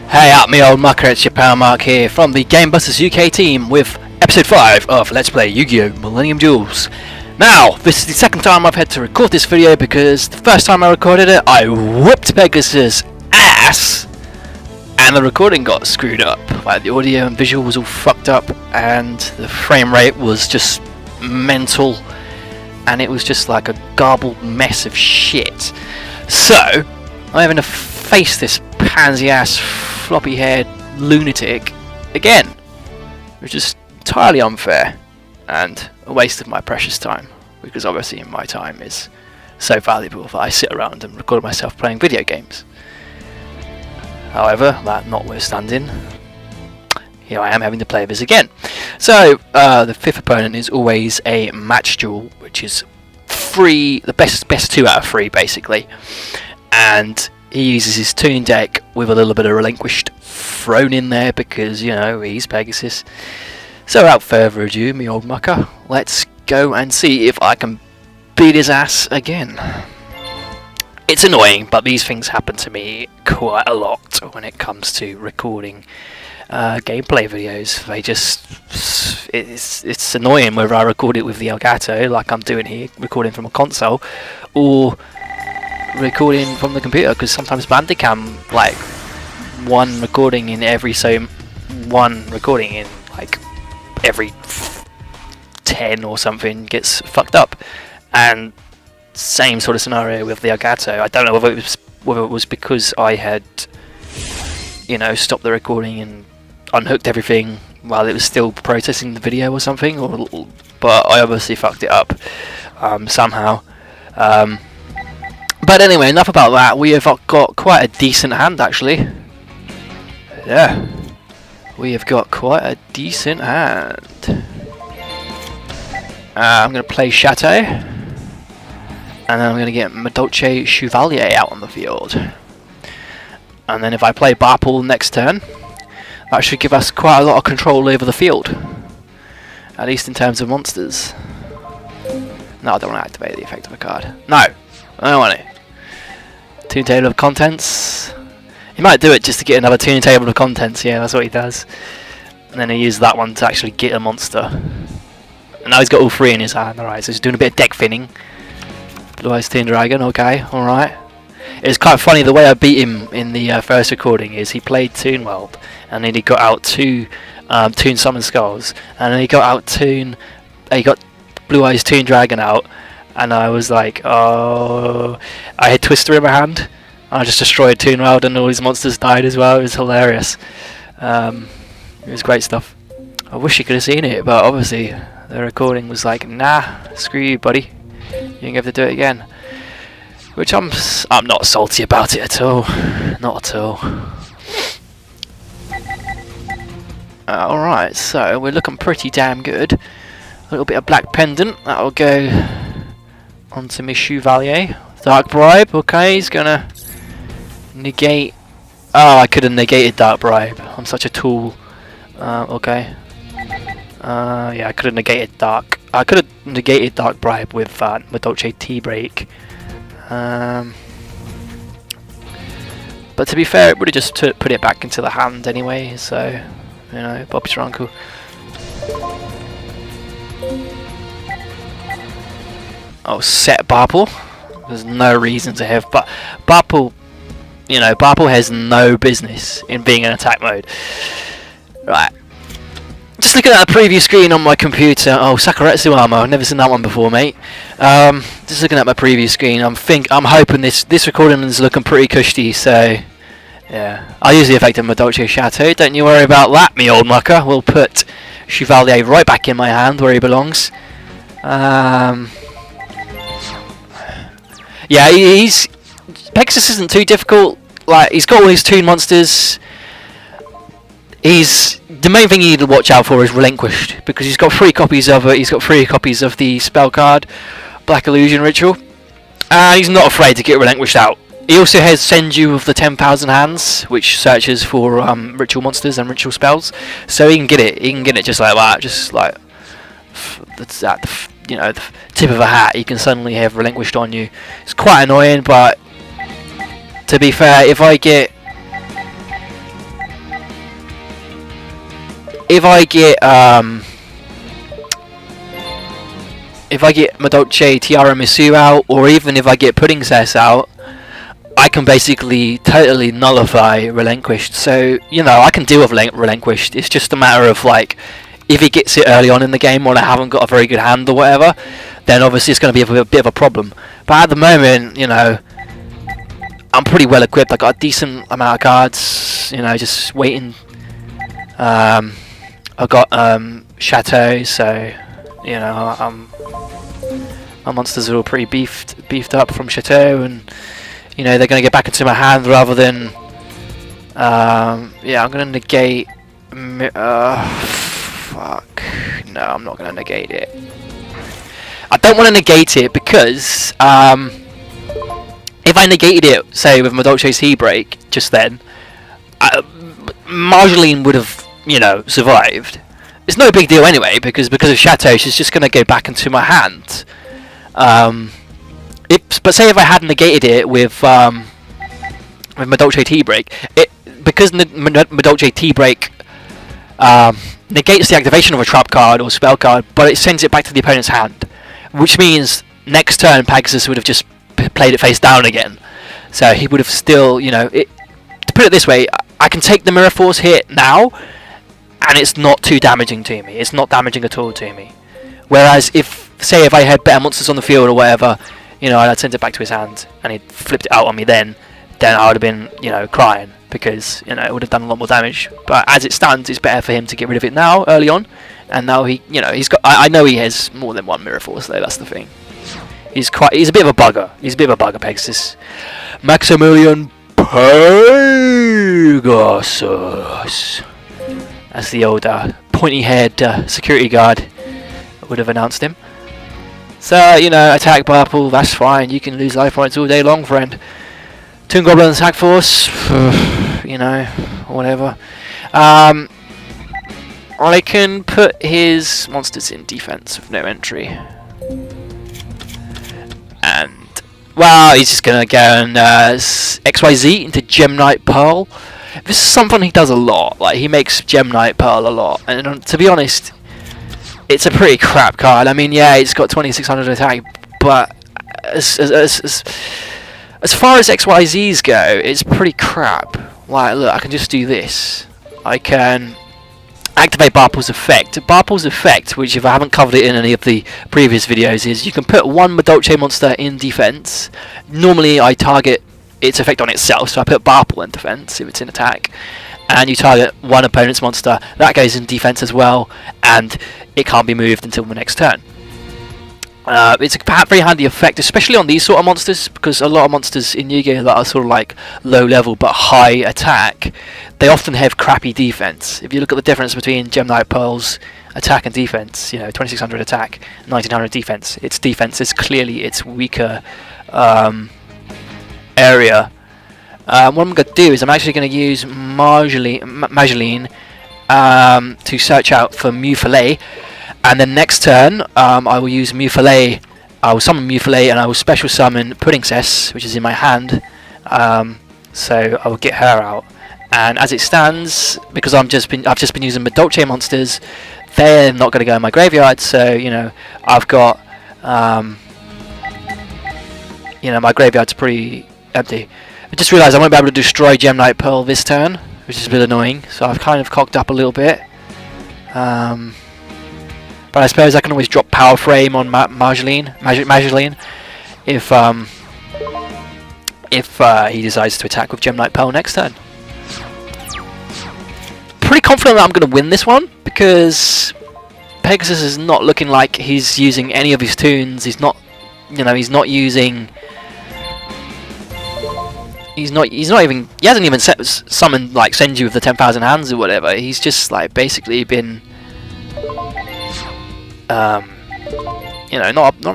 Hey up me old mucker, it's your pal Mark here from the Gamebusters UK team with episode 5 of Let's Play Yu-Gi-Oh! Millennium Duels. Now, this is the second time I've had to record this video because the first time I recorded it, I whooped Pegasus' ass and the recording got screwed up. Like, the audio and visual was all fucked up and the frame rate was just mental and it was just like a garbled mess of shit. So, I'm having to face this pansy ass floppy haired lunatic again, which is entirely unfair and a waste of my precious time, because obviously my time is so valuable that I sit around and record myself playing video games. However, that notwithstanding, here I am having to play this again. So the fifth opponent is always a match duel, which is free, the best 2 out of 3 basically, and he uses his toon deck with a little bit of relinquished thrown in there because, you know, he's Pegasus. So without further ado, me old mucker, let's go and see if I can beat his ass again. It's annoying, but these things happen to me quite a lot when it comes to recording gameplay videos. They just, it's annoying whether I record it with the Elgato like I'm doing here, recording from a console, or recording from the computer, because sometimes Bandicam, like one recording in every 10 or something gets fucked up, and same sort of scenario with the Elgato. I don't know whether it was because I had, you know, stopped the recording and unhooked everything while it was still processing the video or something, but I obviously fucked it up somehow. But anyway, enough about that. We have got quite a decent hand, actually. Yeah, we have got quite a decent hand. I'm going to play Chateau, and then I'm going to get Madolche Chevalier out on the field. And then if I play Barpool next turn, that should give us quite a lot of control over the field, at least in terms of monsters. No, I don't want to activate the effect of a card. No, I don't want it. Toon table of contents. He might do it just to get another toon table of contents. Yeah, that's what he does. And then he uses that one to actually get a monster. And now he's got all 3 in his hand. Alright, so he's doing a bit of deck thinning. Blue Eyes Toon Dragon. Okay, alright. It's quite funny the way I beat him in the first recording is he played Toon World, and then he got out 2 Toon Summon Skulls, and then he got out he got Blue Eyes Toon Dragon out. And I was like, oh, I had Twister in my hand. I just destroyed Toon World and all his monsters died as well. It was hilarious. It was great stuff. I wish you could have seen it, but obviously the recording was like, nah, screw you, buddy. You don't have to do it again. Which I'm not salty about it at all. Not at all. Alright, so we're looking pretty damn good. A little bit of black pendant. That'll go onto my Chevalier. Dark Bribe, okay, he's gonna negate. Oh, I could have negated Dark Bribe. I'm such a tool. Okay. Yeah, I could have negated Dark. I could have negated Dark Bribe with Madolche T-Break. But to be fair, it would have just put it back into the hand anyway, so, you know, Bob's your uncle. Oh, set Barpool. There's no reason to have, but Barpool, you know, Barpool has no business in being in attack mode. Right. Just looking at the preview screen on my computer. Oh, Sakuretsu armor. I've never seen that one before, mate. Just looking at my preview screen. I'm hoping this recording is looking pretty cushy. So, yeah. I'll use the effect of Madolche Chateau. Don't you worry about that, me old mucker. We'll put Chevalier right back in my hand where he belongs. Yeah, Pegasus isn't too difficult. Like, he's got all his toon monsters. The main thing you need to watch out for is Relinquished, because he's got 3 copies of it. He's got 3 copies of the spell card, Black Illusion Ritual, and he's not afraid to get Relinquished out. He also has Send You of the 10,000 Hands, which searches for ritual monsters and ritual spells. So he can get it. He can get it just like that, just like that's at the, you know, the tip of a hat. You can suddenly have Relinquished on you. It's quite annoying, but to be fair, if I get if I get Madolche Tiramisu out, or even if I get Pudding Cess out, I can basically totally nullify Relinquished. So, you know, I can deal with Relinquished. It's just a matter of, like, if he gets it early on in the game when I haven't got a very good hand or whatever, then obviously it's going to be a bit of a problem. But at the moment, you know, I'm pretty well equipped. I got a decent amount of cards, you know, just waiting. I got Chateau, so, you know, my monsters are all pretty beefed up from Chateau, and you know, they're going to get back into my hand rather than yeah, I'm going to negate fuck, no, I'm not going to negate it. I don't want to negate it because if I negated it, say with Madolche's T-Break just then, Marjolaine would have, you know, survived. It's no big deal anyway, because of Chateau, she's just going to go back into my hand. But say if I had negated it with Madolche T-Break, because Madolche T-Break negates the activation of a trap card or spell card, but it sends it back to the opponent's hand, which means next turn Pegasus would have just played it face down again. So he would have still, you know, to put it this way, I can take the Mirror Force hit now, and it's not too damaging to me. It's not damaging at all to me. Whereas if I had better monsters on the field or whatever, you know, I'd sent it back to his hand and he'd flipped it out on me, then I would have been, you know, crying, because, you know, it would have done a lot more damage. But as it stands, it's better for him to get rid of it now, early on, and now he, you know, he's got. I know he has more than one Mirror Force though. That's the thing. He's a bit of a bugger. He's a bit of a bugger, Pegasus. Maximillion Pegasus. As the old pointy-haired security guard would have announced him. So, you know, attack Purple, that's fine. You can lose life points all day long, friend. Toon Goblin attack force, you know, whatever. I can put his monsters in defense with no entry. And, well, he's just going to go and XYZ into Gemnite Pearl. This is something he does a lot. Like, he makes Gemnite Pearl a lot. And to be honest, it's a pretty crap card. I mean, yeah, it's got 2600 attack, but as far as XYZs go, it's pretty crap. Like, look, I can just do this. I can activate Barpool's effect. Barpool's effect, which if I haven't covered it in any of the previous videos, is you can put one Madolche monster in defense. Normally, I target its effect on itself, so I put Barpool in defense if it's in attack. And you target one opponent's monster, that goes in defense as well, and it can't be moved until the next turn. It's a very handy effect, especially on these sort of monsters, because a lot of monsters in Yu-Gi-Oh! That are sort of like low level but high attack, they often have crappy defense. If you look at the difference between Gemnite Pearl's attack and defense, you know, 2600 attack, 1900 defense, its defense is clearly its weaker area. What I'm going to do is I'm actually going to use Marjolaine to search out for Mufillet, and then next turn I will use Mufillet. I will summon Mufillet and I will special summon Pudding Cess, which is in my hand. So I will get her out. And as it stands, because I've just been using Madolche monsters, they're not going to go in my graveyard. So, you know, I've got you know, my graveyard's pretty empty. I just realised I won't be able to destroy Gemnite Pearl this turn, which is a bit annoying, so I've kind of cocked up a little bit. But I suppose I can always drop Power Frame on Marjolaine if he decides to attack with Gemnite Pearl next turn. Pretty confident that I'm going to win this one, because Pegasus is not looking like he's using any of his toons. He's not, you know, he's not using. He hasn't even summoned like Senju with the 10,000 hands or whatever. He's just like basically been, you know,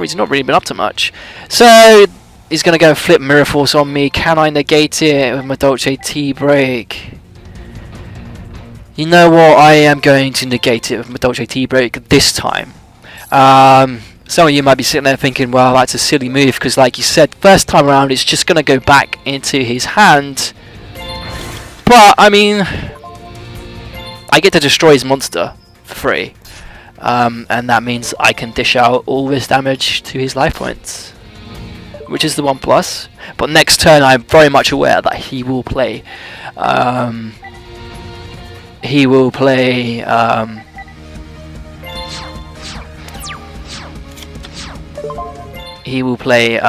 he's not really been up to much. So he's gonna go flip Mirror Force on me. Can I negate it with my Dolce T-Break? You know what? I am going to negate it with my Dolce T-Break this time. Some of you might be sitting there thinking, well, that's a silly move, because like you said, first time around it's just going to go back into his hand. But, I mean, I get to destroy his monster for free, and that means I can dish out all this damage to his life points, which is the 1+. But next turn, I'm very much aware that he will play. He will play. He will play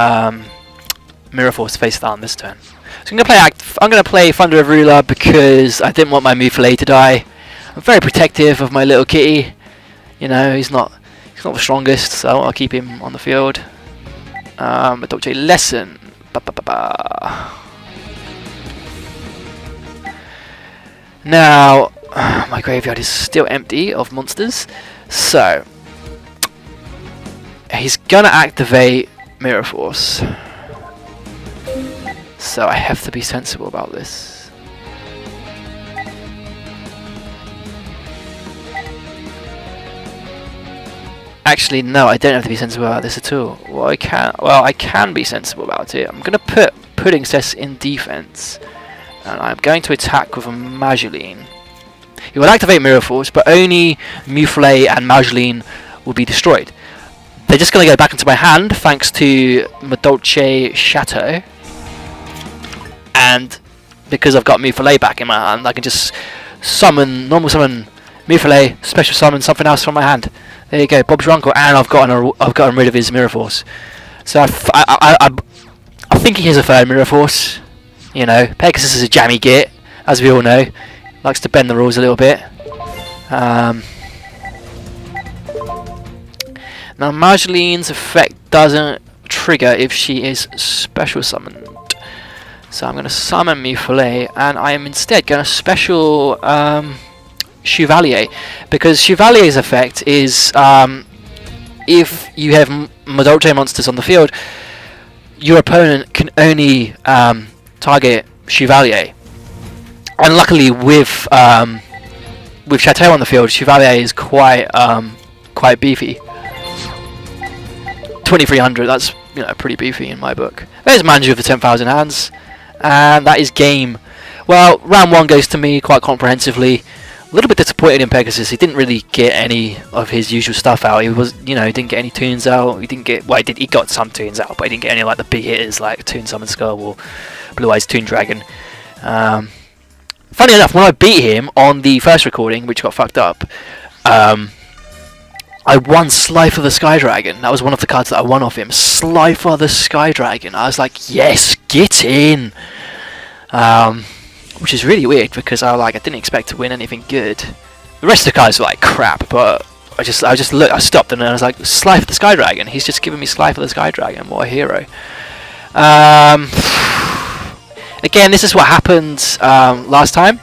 Mirror Force face down this turn. So I'm gonna play Thunder of Ruler because I didn't want my Mufle to die. I'm very protective of my little kitty. You know, he's not the strongest, so I'll keep him on the field. Dr. Lesson. Now, my graveyard is still empty of monsters, so he's gonna activate Mirror Force. So I have to be sensible about this. Actually, no, I don't have to be sensible about this at all. Well, I can be sensible about it. I'm gonna put Pudding Cess in defense, and I'm going to attack with a Mageline. He will activate Mirror Force, but only Mufle and Mageline will be destroyed. They're just going to go back into my hand thanks to Madolche Chateau, and because I've got Mufle back in my hand, I can just normal summon Mufle, special summon something else from my hand. There you go, Bob's your uncle, and I've gotten rid of his Mirror Force. So I think he has a third Mirror Force. You know, Pegasus is a jammy git, as we all know. Likes to bend the rules a little bit. Now, Mageline's effect doesn't trigger if she is special summoned. So I'm going to summon Mufle, and I am instead going to special Chevalier, because Chevalier's effect is if you have Madolche monsters on the field, your opponent can only target Chevalier. And luckily, with Chateau on the field, Chevalier is quite beefy. 2300. That's pretty beefy in my book. There's Manager of the 10,000 Hands, and that is game. Well, round 1 goes to me quite comprehensively. A little bit disappointed in Pegasus. He didn't really get any of his usual stuff out. He was, he didn't get any toons out. He didn't get, well, he got some toons out, but he didn't get any like the big hitters like Toon Summon Skull or Blue Eyes Toon Dragon. Funny enough, when I beat him on the first recording, which got fucked up, I won Slifer the Sky Dragon. That was one of the cards that I won off him. Slifer the Sky Dragon. I was like, yes, get in. Which is really weird because I didn't expect to win anything good. The rest of the cards were like crap, but I stopped and I was like, Slifer the Sky Dragon. He's just giving me Slifer the Sky Dragon. What a hero. Again, this is what happened last time.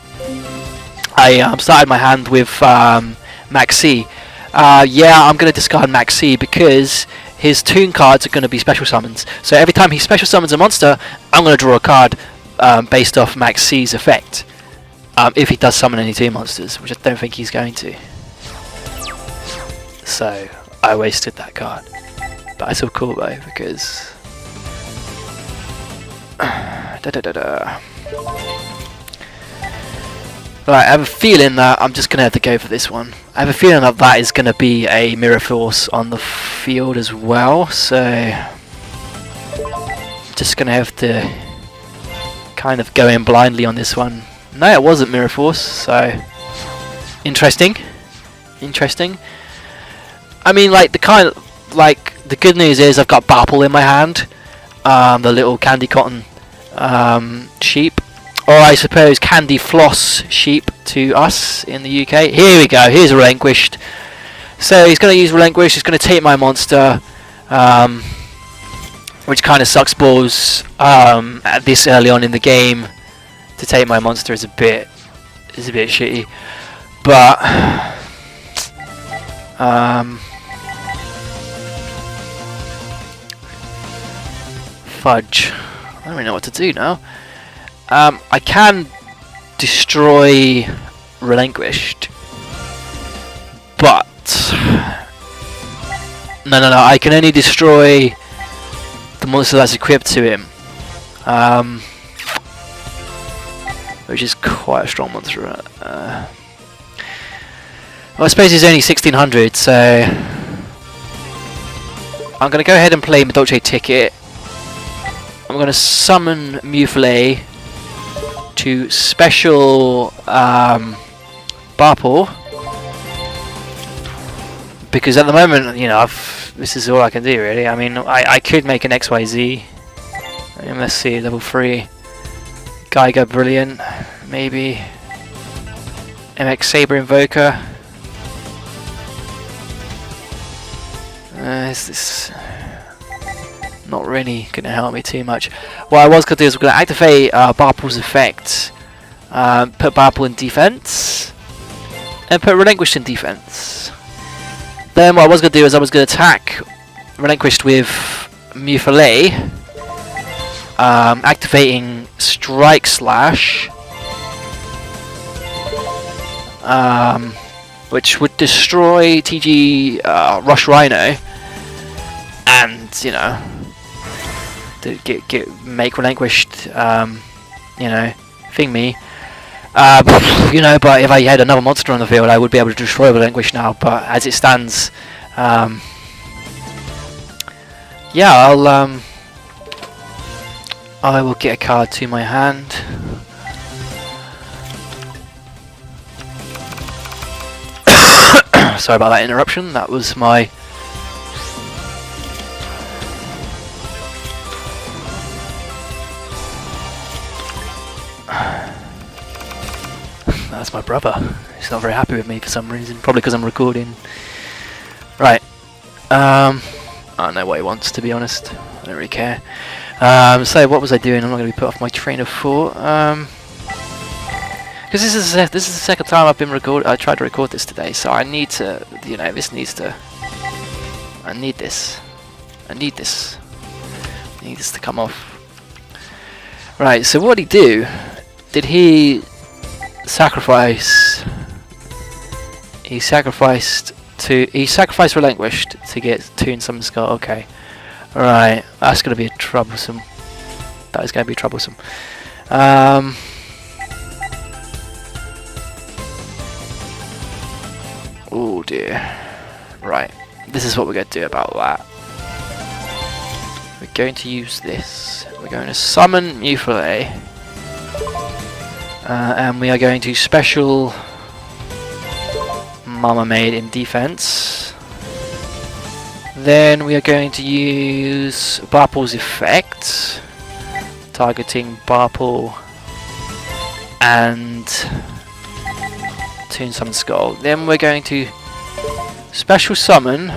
I started my hand with Maxi. Yeah, I'm going to discard Maxi because his toon cards are going to be special summons. So every time he special summons a monster, I'm going to draw a card based off Maxi's effect. If he does summon any toon monsters, which I don't think he's going to. So I wasted that card. But I still cool though, because... Right, I have a feeling that I'm just going to have to go for this one. I have a feeling that that is going to be a Mirror Force on the field as well, so... just going to have to kind of go in blindly on this one. No, it wasn't Mirror Force, so... Interesting. Interesting. I mean, the good news is I've got Bapple in my hand. The little Candy Cotton sheep. Or I suppose Candy Floss sheep to us in the UK. Here we go, here's Relinquished. So he's going to use Relinquish, he's going to take my monster, which kind of sucks balls at this early on in the game. To take my monster is a bit shitty. But fudge. I don't really know what to do now. I can destroy Relinquished, but no, I can only destroy the monster that's equipped to him, which is quite a strong monster. Well, I suppose he's only 1600, so I'm going to go ahead and play Dolce Ticket. I'm going to summon Mufle to special Barpool, because at the moment, you know, this is all I can do really. I mean, I could make an XYZ. Let's see, level 3. Geiger Brilliant, maybe. MX Saber Invoker. Is this not really going to help me too much? What I was going to do is we're going to activate Barpool's effect, put Barpool in defense, and put Relinquished in defense. Then what I was going to do is I was going to attack Relinquished with Mufle, activating Strike Slash, which would destroy TG Rush Rhino, and you know, to make Relinquished, you know, thing me. You know, but if I had another monster on the field, I would be able to destroy Relinquish now. But as it stands, yeah, I will get a card to my hand. Sorry about that interruption. That was my that's my brother. He's not very happy with me for some reason. Probably because I'm recording. Right. I don't know what he wants, to be honest. I don't really care. So what was I doing? I'm not going to be put off my train of thought. Because this is the second time I've been I tried to record this today, so I need to, you know, this needs to. I need this. I need this to come off. Right. So what did he do? Did he sacrifice? He sacrificed Relinquished to get Toon Summon Skull. Okay. Right. That's going to be troublesome. That is going to be troublesome. Oh dear. Right. This is what we're going to do about that. We're going to use this. We're going to summon Mufle. And we are going to special Mama Maid in defense. Then we are going to use Barpool's effect, targeting Barpool and Toon Summon Skull. Then we're going to special summon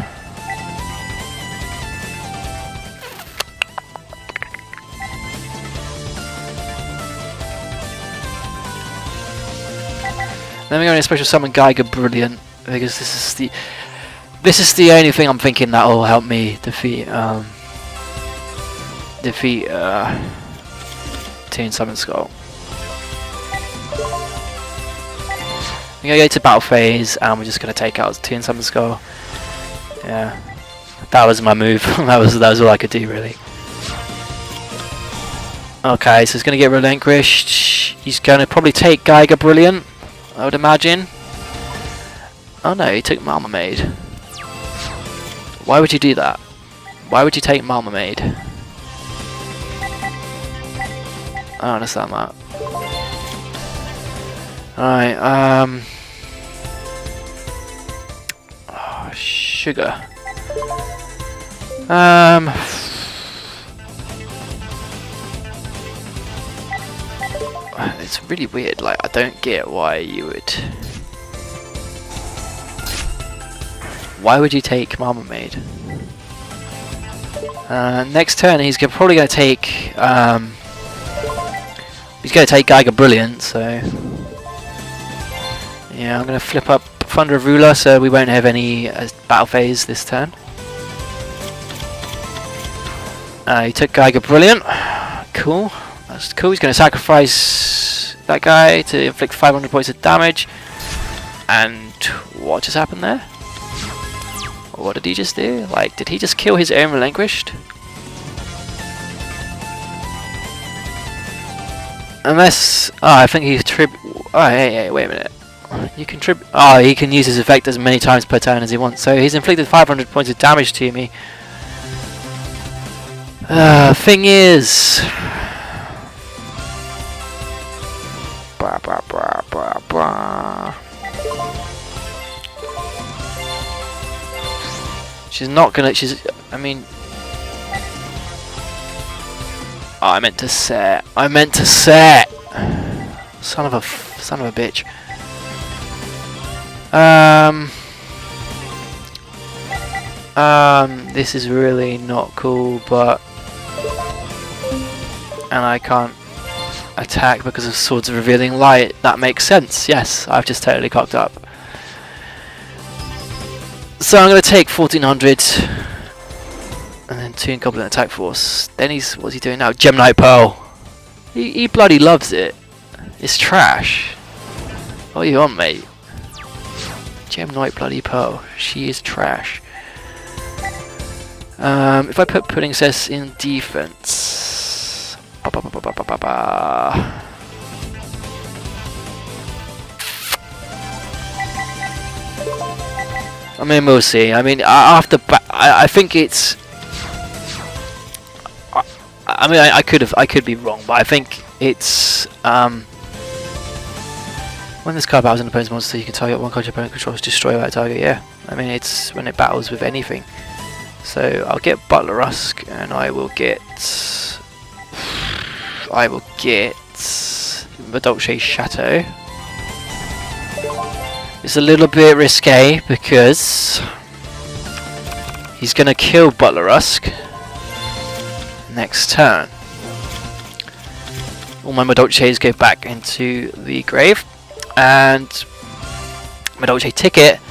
Then we're going to special summon Geiger Brilliant, because this is the only thing I'm thinking that will help me defeat Toon Summon Skull. We're going to go to battle phase, and we're just going to take out Toon Summon Skull. Yeah, that was my move. that was all I could do really. Okay, so he's going to get relinquished. He's going to probably take Geiger Brilliant, I would imagine. Oh no, he took Mama Maid. Why would you do that? Why would you take Mama Maid? I don't understand that. Alright, oh, sugar. It's really weird, like, I don't get why you would... Why would you take Mama Maid? Next turn he's probably going to take... he's going to take Geiger Brilliant, so... Yeah, I'm going to flip up Thunder of Ruler, so we won't have any battle phase this turn. He took Geiger Brilliant. Cool. That's cool. He's going to sacrifice that guy to inflict 500 points of damage. And what just happened there? What did he just do? Like, did he just kill his own relinquished? Unless... Oh, I think he's oh, hey, wait a minute. You contribute. Oh, he can use his effect as many times per turn as he wants. So he's inflicted 500 points of damage to me. Thing is, she's not gonna. I mean. Oh, I meant to set. Son of a bitch. This is really not cool, but and I can't attack because of Swords of Revealing Light. That makes sense. Yes, I've just totally cocked up. So I'm gonna take 1400. And then 2 in Goblin Attack Force. Then what's he doing now? Gemini Pearl. He bloody loves it. It's trash. What are you on, mate? Gemini bloody Pearl. She is trash. If I put Pudding Cess in defense. I mean, we'll see. I mean, after I think it's. I mean, I could be wrong, but I think it's when this card battles an opponent's monster, you can target one card your opponent controls, destroy that target. Yeah, I mean it's when it battles with anything. So I'll get Butler Rusk, and I will get Madolche Chateau. It's a little bit risque because he's gonna kill Butler Rusk next turn. All my Madolches go back into the grave, and Madolche Ticket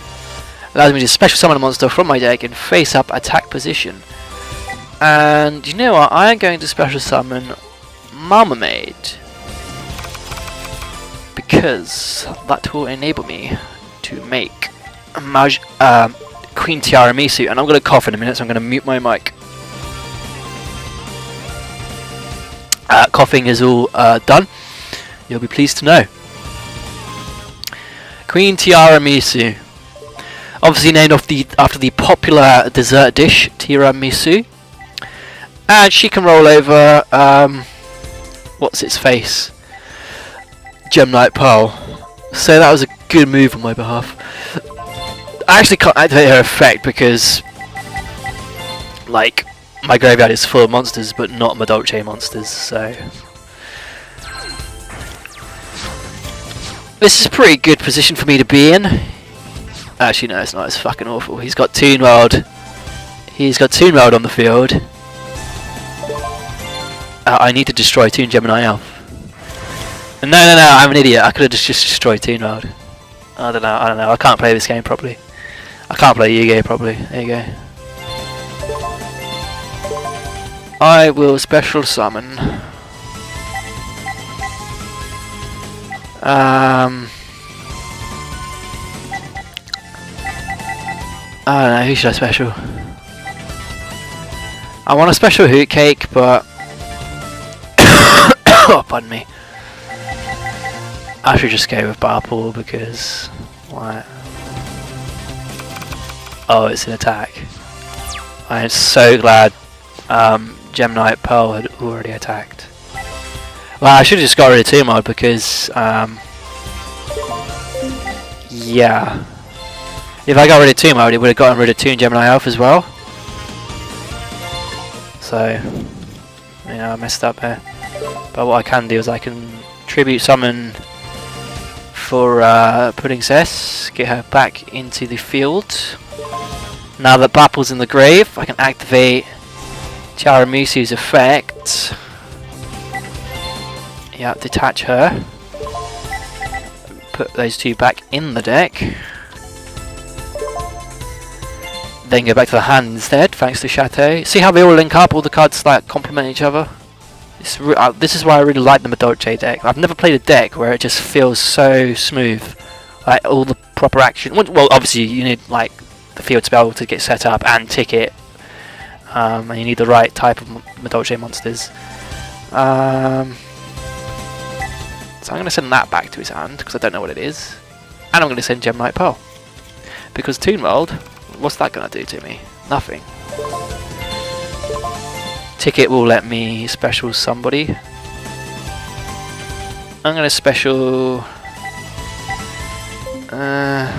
allows me to special summon a monster from my deck in face up attack position. And you know what? I am going to special summon Marmalade because that will enable me to make a Queen Tiramisu, and I'm going to cough in a minute, so I'm going to mute my mic. Coughing is all done. You'll be pleased to know. Queen Tiramisu, obviously named after the popular dessert dish tiramisu, and she can roll over what's its face, Gemini Pearl. So that was a good move on my behalf. I actually can't activate her effect because, like, my graveyard is full of monsters, but not Madolche monsters, so this is a pretty good position for me to be in. Actually, no, it's not. It's fucking awful. He's got Toon World. He's got Toon World on the field. I need to destroy Toon Gemini Elf. No, I'm an idiot. I could have just destroyed Toon World. I don't know. I can't play this game properly. I can't play Yu-Gi-Oh properly. There you go. I will special summon. I don't know, who should I special? I want a special Hoot Cake, but oh, pardon me. I should just go with Barpool because why? Oh, it's an attack. I am so glad Gemini Pearl had already attacked. Well, I should have just got rid of Toon Mod because yeah. If I got rid of Toon Mode, it would have gotten rid of Toon Gemini Elf as well. So, you know, I messed up there. But what I can do is I can tribute summon for Pudding Cess, get her back into the field. Now that Bapple's in the grave, I can activate Tiramisu's effect. Yeah, detach her. Put those two back in the deck. Then go back to the hand instead, thanks to Chateau. See how they all link up, all the cards like complement each other? This is why I really like the Madolche deck. I've never played a deck where it just feels so smooth. Like all the proper action. Well, obviously you need like the field spell to get set up and ticket. And you need the right type of Madolche monsters. So I'm going to send that back to his hand because I don't know what it is. And I'm going to send Gemini Pearl. Because Toon World, what's that going to do to me? Nothing. Ticket will let me special somebody. I'm going to special... yeah,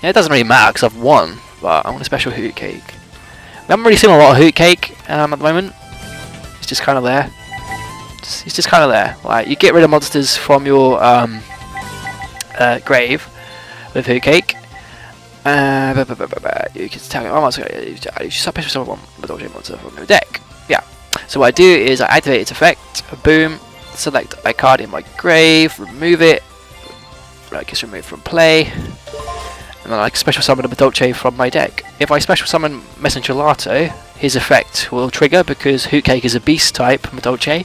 it doesn't really matter because I've won, but I want a special Hoot Cake. We haven't really seen a lot of Hoot Cake at the moment. It's just kind of there. It's just kind of there. Like, you get rid of monsters from your grave with Hoot Cake. You can tell me, you special summon one monster from your deck. Yeah. So what I do is I activate its effect, boom, select a card in my grave, remove it, like it's removed from play, and then I special summon a Madolche from my deck. If I special summon Messenger Lato, his effect will trigger because Hoot Cake is a beast type Madolche,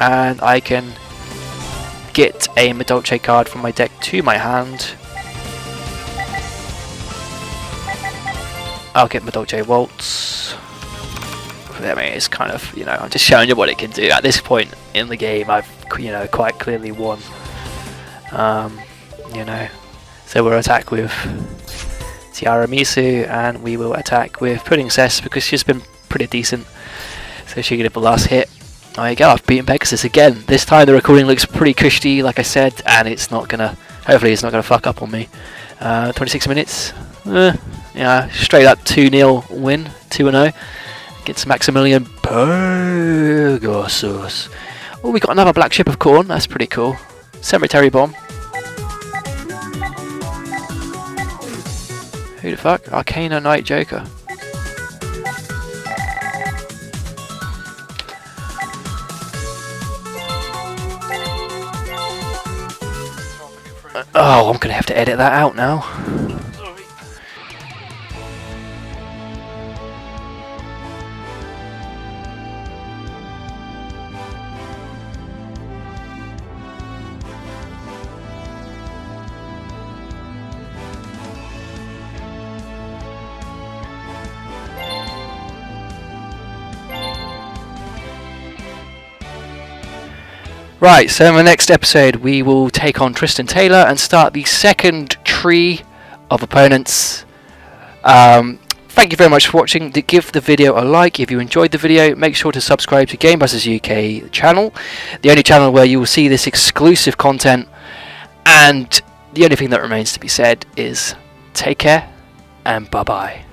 and I can get a Madolche card from my deck to my hand. I'll get Madolche Waltz. I mean, it's kind of, you know, I'm just showing you what it can do. At this point in the game, I've, you know, quite clearly won. You know, so we'll attack with Tiara Misu, and we will attack with Pudding Cess because she's been pretty decent. So she can get the last hit. There you go, I've beaten Pegasus again. This time the recording looks pretty cushy, like I said, and it's not gonna, hopefully it's not gonna fuck up on me. 26 minutes. Yeah, straight up 2-0 win, 2-0 against Maximilian Pegasus. Oh, we got another Black Ship of Corn, that's pretty cool. Cemetery Bomb. Who the fuck? Arcana Knight Joker. Oh, I'm gonna have to edit that out now. Right, so in the next episode we will take on Tristan Taylor and start the second tree of opponents. Thank you very much for watching. Give the video a like if you enjoyed the video. Make sure to subscribe to Gamebusters UK channel, the only channel where you will see this exclusive content. And the only thing that remains to be said is take care and bye bye.